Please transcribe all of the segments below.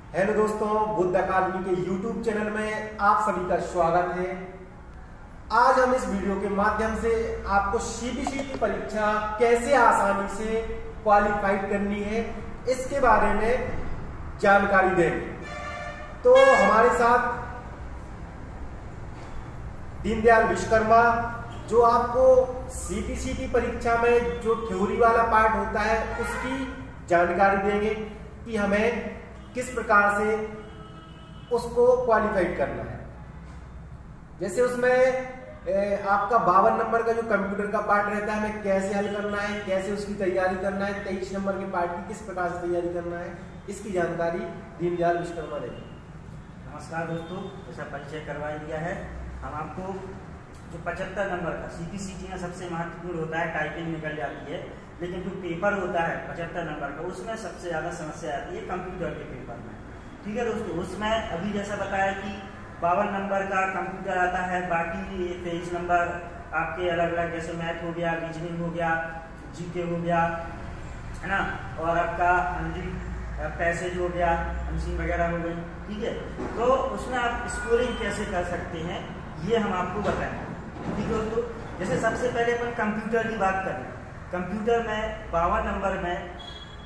Hello दोस्तों, बुद्ध अकादमी के YouTube channel में आप सभी का स्वागत है। आज हम इस वीडियो के माध्यम से आपको सीबीसी की परीक्षा कैसे आसानी से क्वालिफाइड करनी है इसके बारे में जानकारी देंगे। तो हमारे साथ दीनदयाल विश्वकर्मा जो आपको सीबीसी की परीक्षा में जो थ्योरी वाला पार्ट होता है उसकी जानकारी देंगे कि हमें किस प्रकार से उसको क्वालिफाइड करना है। जैसे उसमें आपका 52 नंबर का जो कंप्यूटर का पार्ट रहता है हमें कैसे हल करना है, कैसे उसकी तैयारी करना है, 23 नंबर के पार्ट की किस प्रकार से तैयारी करना है, इसकी जानकारी दीनदयाल विश्वकर्मा देंगे। नमस्कार दोस्तों, जैसा परिचय करवा दिया है, हम आपको जो 75 नंबर का सीपीसीटी में सबसे महत्वपूर्ण होता है, टाइपिंग निकल जाती है, लेकिन जो पेपर होता है 75 नंबर का उसमें सबसे ज़्यादा समस्या आती है कंप्यूटर के पेपर में। ठीक है दोस्तों, उसमें अभी जैसा बताया कि 52 नंबर का कंप्यूटर आता है, बाकी 23 नंबर आपके अलग अलग जैसे मैथ हो गया, रीजनिंग हो गया, जीके हो गया, है ना, और आपका पैसेज हो गया, अनसीन वगैरह हो गई। ठीक है, तो उसमें आप स्कोरिंग कैसे कर सकते हैं ये हम आपको बताएंगे। ठीक है दोस्तों, जैसे सबसे पहले अपन कंप्यूटर की बात करें। कंप्यूटर में 52 नंबर में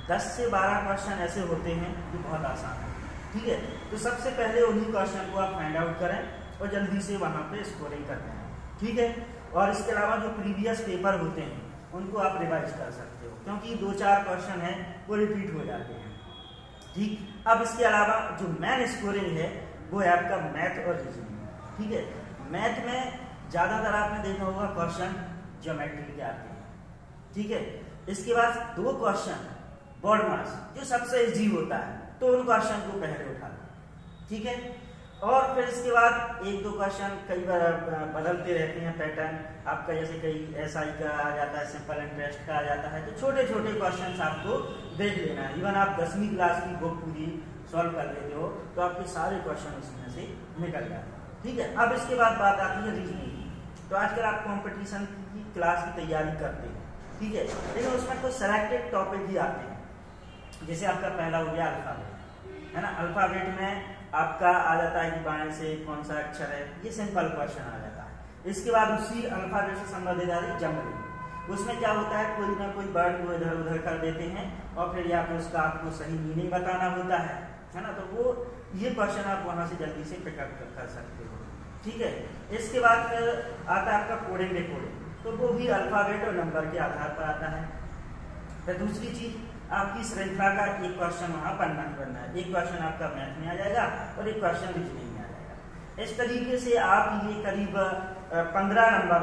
10 से 12 क्वेश्चन ऐसे होते हैं जो बहुत आसान है। ठीक है, तो सबसे पहले उन्हीं क्वेश्चन को आप फाइंड आउट करें और जल्दी से वहाँ पे स्कोरिंग करते हैं। ठीक है, और इसके अलावा जो प्रीवियस पेपर होते हैं उनको आप रिवाइज कर सकते हो, क्योंकि 2-4 क्वेश्चन हैं वो रिपीट हो जाते हैं। ठीक, अब इसके अलावा जो मेन स्कोरिंग है वो है आपका मैथ और रीजनिंग। ठीक है, मैथ में ज़्यादातर आपने देखा होगा क्वेश्चन ज्योमेट्री के आते हैं। ठीक है, इसके बाद 2 क्वेश्चन बोर्ड मार्क्स जो सबसे इजी होता है, तो उन क्वेश्चन को पहले उठा लो। ठीक है, और फिर इसके बाद 1-2 क्वेश्चन कई बार बदलते रहते हैं पैटर्न आपका, जैसे कई एसआई का आ जाता है, सिंपल इंटरेस्ट का आ जाता है, तो छोटे छोटे क्वेश्चन आपको देख लेना है। इवन आप 10वीं क्लास की बुक पूरी सॉल्व कर लेते हो तो आपके सारे क्वेश्चन उसमें से निकल जाते हैं। ठीक है, अब इसके बाद बात आती है रीजनिंग की। तो आजकल आप कॉम्पिटिशन की क्लास की तैयारी करते हैं, ठीक है, लेकिन उसमें कुछ सेलेक्टेड टॉपिक ही आते हैं। जैसे आपका पहला हो गया अल्फाबेट, है ना, अल्फाबेट में आपका आ जाता है कि बाएं से कौन सा अक्षर है, ये सिंपल क्वेश्चन आ जाता है। इसके बाद उसी अल्फाबेट से संबंधित आ रही जंबलिंग। उसमें क्या होता है, कोई ना कोई वर्ड को इधर उधर कर देते हैं और फिर या फिर उसका आपको सही मीनिंग बताना होता है ना, तो वो ये क्वेश्चन आप वहां से जल्दी से पिकअप कर सकते हो। ठीक है, इसके बाद फिर आता है आपका कोडिंग रिकॉर्डिंग, तो वो भी अल्फाबेट और नंबर के आधार पर आता है। फिर दूसरी चीज आपकी श्रृंखला का एक क्वेश्चन वहां बनना ही बनना है। एक क्वेश्चन आपका मैथ में आ जाएगा और एक क्वेश्चन रीजनिंग में आ जाएगा। इस तरीके से आप ये करीब 15 नंबर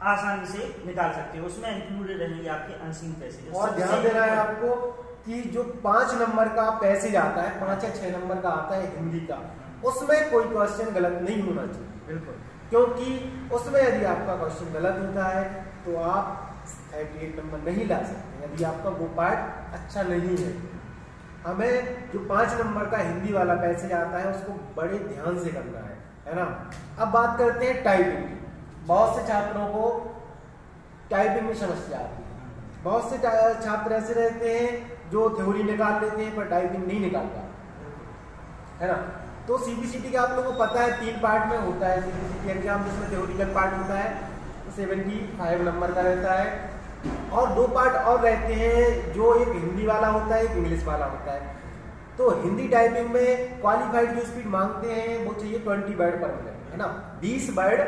आसानी से निकाल सकते हो। उसमें इंक्लूडेड रहेंगे आपके अनसीन पैसेज। और ध्यान देना है आपको कि जो 5 नंबर का पैसेज आता है, 5 या 6 नंबर का आता है हिंदी का, उसमें कोई क्वेश्चन गलत नहीं होना चाहिए। बिल्कुल, क्योंकि उसमें यदि आपका क्वेश्चन गलत होता है तो आप 38 नंबर नहीं ला सकते, यदि आपका वो पार्ट अच्छा नहीं है। हमें जो 5 नंबर का हिंदी वाला पैसेज आता है उसको बड़े ध्यान से करना है ना। अब बात करते हैं टाइपिंग की। बहुत से छात्रों को टाइपिंग में समस्या आती है। बहुत से छात्र ऐसे रहते हैं जो थ्योरी निकाल लेते हैं पर टाइपिंग नहीं निकाल पाते, है ना। तो सीबीसीटी का आप लोगों को पता है 3 पार्ट में होता है सीबीसीटी एग्जाम, जिसमें थ्योरिटिकल पार्ट होता है 75 नंबर का रहता है, और 2 पार्ट और रहते हैं जो एक हिंदी वाला होता है, एक इंग्लिश वाला होता है। तो हिंदी टाइपिंग में क्वालिफाइड जो स्पीड मांगते हैं वो चाहिए 20 वर्ड पर मिनट, है ना, 20 वर्ड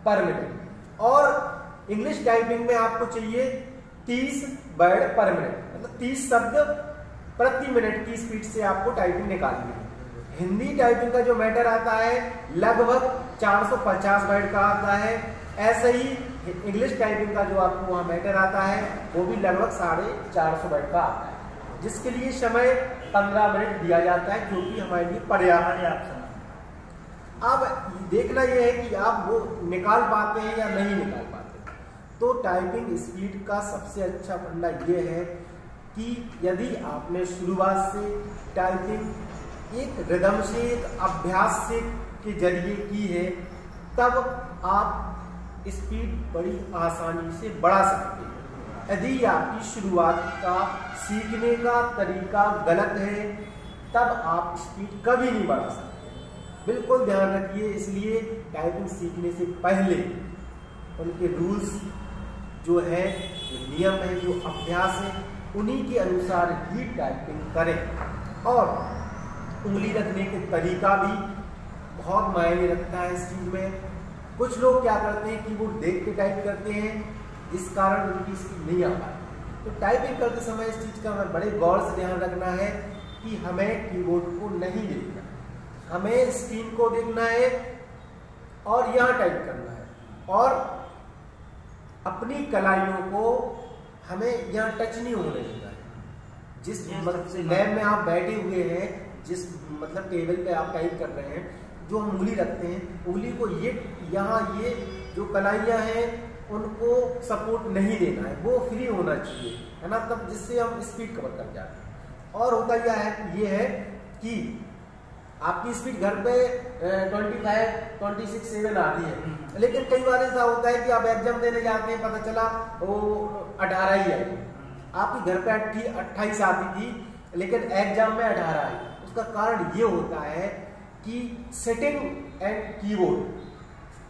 पर मिनट। और इंग्लिश टाइपिंग में आपको चाहिए 30 वर्ड पर मिनट, मतलब 30 शब्द प्रति मिनट की स्पीड से आपको टाइपिंग निकालनी है। हिंदी टाइपिंग का जो मैटर आता है लगभग 450 वर्ड का आता है। ऐसे ही इंग्लिश टाइपिंग का जो आपको वहां मैटर आता है वो भी लगभग 450 वर्ड का आता है, जिसके लिए समय 15 मिनट दिया जाता है, जो कि हमारे लिए पर्याप्त समय। अब देखना यह है कि आप वो निकाल पाते हैं या नहीं निकाल पाते। तो टाइपिंग स्पीड का सबसे अच्छा फंडा ये है कि यदि आपने शुरुआत से टाइपिंग एक रिदम से, एक अभ्यास से के जरिए की है, तब आप स्पीड बड़ी आसानी से बढ़ा सकते हैं। यदि आपकी शुरुआत का सीखने का तरीका गलत है तब आप स्पीड कभी नहीं बढ़ा सकते। बिल्कुल ध्यान रखिए। इसलिए टाइपिंग सीखने से पहले उनके रूल्स जो है, जो नियम है, जो अभ्यास है, उन्हीं के अनुसार ही टाइपिंग करें। और उंगली रखने के तरीका भी बहुत मायने रखता है इस चीज़ में। कुछ लोग क्या करते हैं, कीबोर्ड देख के टाइप करते हैं, जिस कारण उनकी स्पीड नहीं आ पाती। तो टाइपिंग करते समय इस चीज़ का हमें बड़े गौर से ध्यान रखना है कि हमें कीबोर्ड को नहीं देखना, हमें स्क्रीन को देखना है और यहाँ टाइप करना है। और अपनी कलाइयों को हमें यहाँ टच नहीं होने देना है। जिस लैब में आप बैठे हुए हैं, जिस मतलब टेबल पे आप टाइप कर रहे हैं, जो हम उंगली रखते हैं, उंगली को ये यहाँ ये जो कलाइयाँ हैं उनको सपोर्ट नहीं देना है, वो फ्री होना चाहिए, है ना, तब जिससे हम स्पीड कवर कर जाते हैं। और होता क्या है, ये है कि आपकी स्पीड घर पे 25, 26, 7 आती है, लेकिन कई बार ऐसा होता है कि आप एग्जाम देने जाते हैं, पता चला वो 18 ही है। आपकी घर पे 28 आती थी, लेकिन एग्जाम में 18 आई। उसका कारण ये होता है कि सेटिंग एंड कीबोर्ड,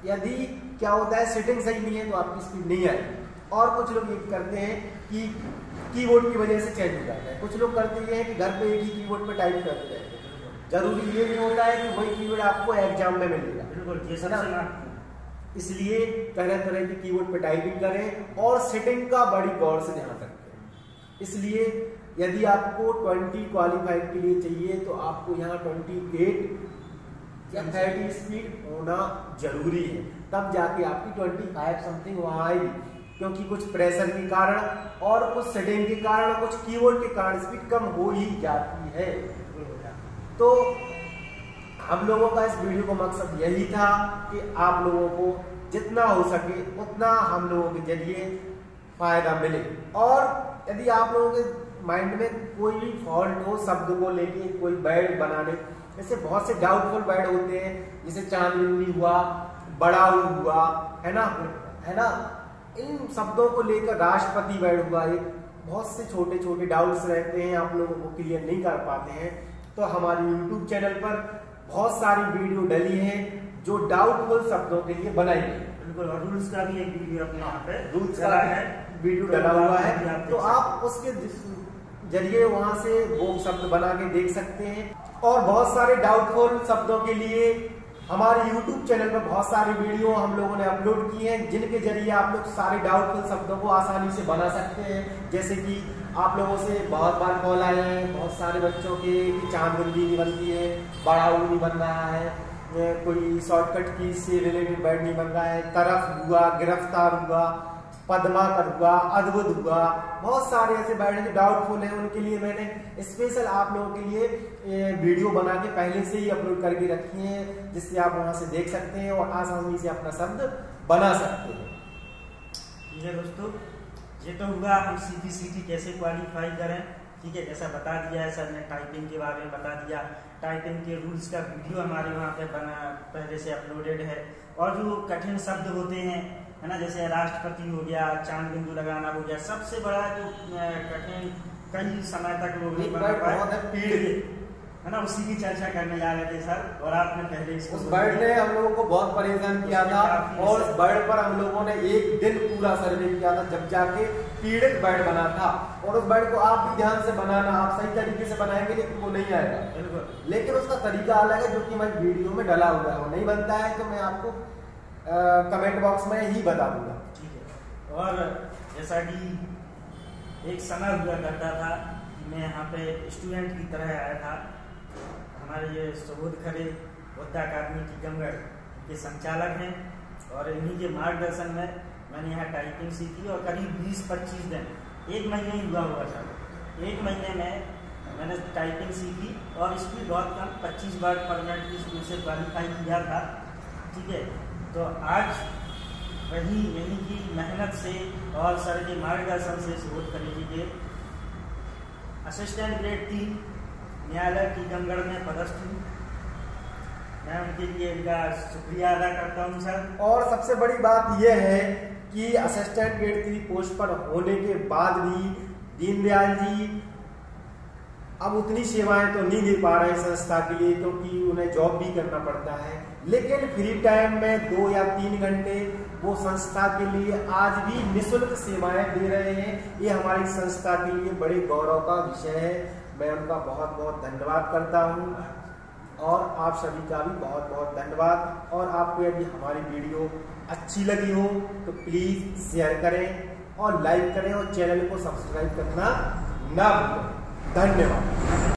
यदि क्या होता है सेटिंग सही नहीं है तो आपकी स्पीड नहीं आएगी। और कुछ लोग ये करते हैं कि कीबोर्ड की वजह से चेंज हो जाता है। कुछ लोग करते ये हैं कि घर पे एक ही कीबोर्ड पे टाइप करते हैं। जरूरी ये नहीं होता है कि वही कीबोर्ड आपको एग्जाम में मिलेगा। बिल्कुल, ये सबसे इसलिए तरह तरह के कीबोर्ड पे टाइपिंग करें और सेटिंग का बड़ी गौर से ध्यान रखें। इसलिए यदि आपको 20 क्वालिफाइड के लिए चाहिए तो आपको यहाँ 28 या 30 स्पीड होना जरूरी है, तब जाके आपकी 25 समथिंग वहाँ आएगी। क्योंकि कुछ प्रेशर के कारण और कुछ सेटिंग के कारण, कुछ कीबोर्ड के कारण स्पीड कम हो ही जाती है। तो हम लोगों का इस वीडियो का मकसद यही था कि आप लोगों को जितना हो सके उतना हम लोगों के जरिए फायदा मिले। और यदि आप लोगों के माइंड में कोई भी फॉल्ट हो शब्द को लेके, कोई वर्ड बनाने, जैसे बहुत से डाउटफुल वर्ड होते हैं, जैसे चांदबिंदी हुआ, बड़ा हुआ, है ना, इन शब्दों को लेकर राष्ट्रपति वर्ड हुआ, एक बहुत से छोटे छोटे डाउट्स रहते हैं, आप लोगों को क्लियर नहीं कर पाते हैं। तो हमारे YouTube चैनल पर बहुत सारी वीडियो डली है जो डाउटफुल शब्दों के लिए बनाई गई। बिल्कुल, और रूल्स का भी एक वीडियो अपने यहाँ पे रूल्स का है वीडियो डला हुआ है, तो आप उसके जरिए वहां से वो शब्द बना के देख सकते हैं। और बहुत सारे डाउटफुल शब्दों के लिए हमारे YouTube चैनल पर बहुत सारी वीडियो हम लोगों ने अपलोड की हैं, जिनके जरिए आप लोग सारे डाउटफुल शब्दों को आसानी से बना सकते हैं। जैसे कि आप लोगों से बहुत बार कॉल आए हैं बहुत सारे बच्चों के कि चांदबिंदी नहीं बनती है, बड़ा ऊ नहीं बन रहा है, कोई शॉर्टकट की से रिलेटेड वर्ड नहीं बन रहा है, तरफ हुआ, गिरफ्तार हुआ, पद्माकर हुआ, अद्भुत हुआ, बहुत सारे ऐसे वर्ड हैं जो डाउटफुल हैं। उनके लिए मैंने स्पेशल आप लोगों के लिए वीडियो बना के पहले से ही अपलोड करके रखी है, जिससे आप वहां से देख सकते हैं और आसानी से अपना शब्द बना सकते हैं। ठीक है दोस्तों, ये तो हुआ हम CPCT कैसे क्वालिफाई करें। ठीक है, जैसा बता दिया है सर ने, टाइपिंग के बारे में बता दिया, टाइपिंग के रूल्स का वीडियो हमारे वहाँ पे बना पहले से अपलोडेड है। और जो कठिन शब्द होते हैं, है ना, जैसे राष्ट्रपति हो गया, चांदबिंदु लगाना हो गया, सबसे बड़ा जो कठिन कई समय तक लोग नहीं बना पाए, पीढ़ी, है ना, उसी की चर्चा करने जा रहे थे सर। और आपने पहले उस वर्ड ने हम लोगों को बहुत परेशान किया था, और उस वर्ड पर हम लोगों ने एक दिन पूरा सर्वे किया था, जब जाके पीड़ित वर्ड बना था। और उस वर्ड को आप भी ध्यान से बनाना, आप सही तरीके से बनाएंगे लेकिन वो नहीं आएगा, लेकिन उसका तरीका अलग है जो कि हमारी वीडियो में डला हुआ है। वो नहीं बनता है तो मैं आपको कमेंट बॉक्स में ही बता दूंगा। ठीक है। और जैसा कि एक समय हुआ करता था कि मैं यहाँ पे स्टूडेंट की तरह आया था, हमारे ये सुबोध खरे बुद्धा अकादमी टीकमगढ़ के संचालक हैं, और इन्हीं के मार्गदर्शन में मैंने यहाँ टाइपिंग सीखी। और करीब 20-25 दिन, एक महीने ही हुआ हुआ था, एक महीने में मैंने टाइपिंग सीखी और स्पीड बहुत कम 25 वर्ड पर मिनट की स्पीड से क्वालिफाई किया था। ठीक है, तो आज वही यहीं की मेहनत से और सर के मार्गदर्शन से सुबोध खरे जी के असिस्टेंट ग्रेड 3 न्यायालय टीकमगढ़ में पदस्थ हूँ। मैं उनके लिए इनका शुक्रिया अदा करता हूँ सर। और सबसे बड़ी बात यह है कि असिस्टेंट ग्रेड 3 पोस्ट पर होने के बाद भी दीनदयाल जी अब उतनी सेवाएं तो नहीं दे पा रहे हैं संस्था के लिए, क्योंकि उन्हें जॉब भी करना पड़ता है, लेकिन फ्री टाइम में 2 या 3 घंटे वो संस्था के लिए आज भी निःशुल्क सेवाएं दे रहे हैं। ये हमारी संस्था के लिए बड़े गौरव का विषय है। मैं उनका बहुत बहुत धन्यवाद करता हूँ और आप सभी का भी बहुत बहुत धन्यवाद। और आपको यदि हमारी वीडियो अच्छी लगी हो तो प्लीज़ शेयर करें और लाइक करें और चैनल को सब्सक्राइब करना ना भूलें। धन्यवाद।